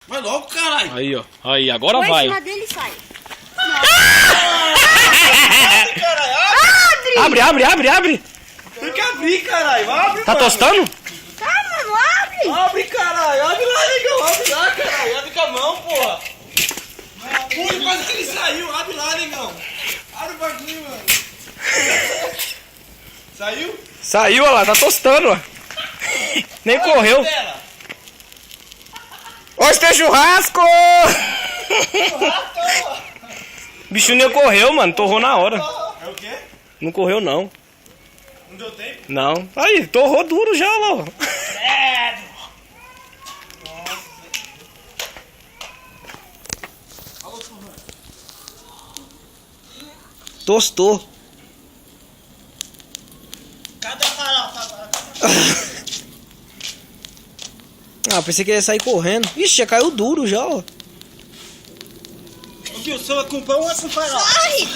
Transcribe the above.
Vai logo, caralho. Aí, ó. Aí, agora Põe vai. em cima dele e sai. Abre, abre, abre, abre. Tem que abrir, caralho. Abre, Tá mano. tostando? Tá, mano, abre. Abre, caralho. Abre lá, negão. Abre lá, caralho. Abre com a mão, porra. Ui, quase que ele saiu. Abre lá, negão. Abre o bagulho, mano. Saiu? Saiu, ó lá. Tá tostando, ó. Nem correu. Dela. Hoje tem churrasco! Bicho nem correu, mano. Torrou na hora. É o quê? Não correu, não. Não deu tempo? Não. Aí, torrou duro já, lá, ó. Tostou. Cadê a farofa? Ah, pensei que ia sair correndo. Ixi, já caiu duro já, ó. O que, o seu é com pão ou é com farofa? Ai!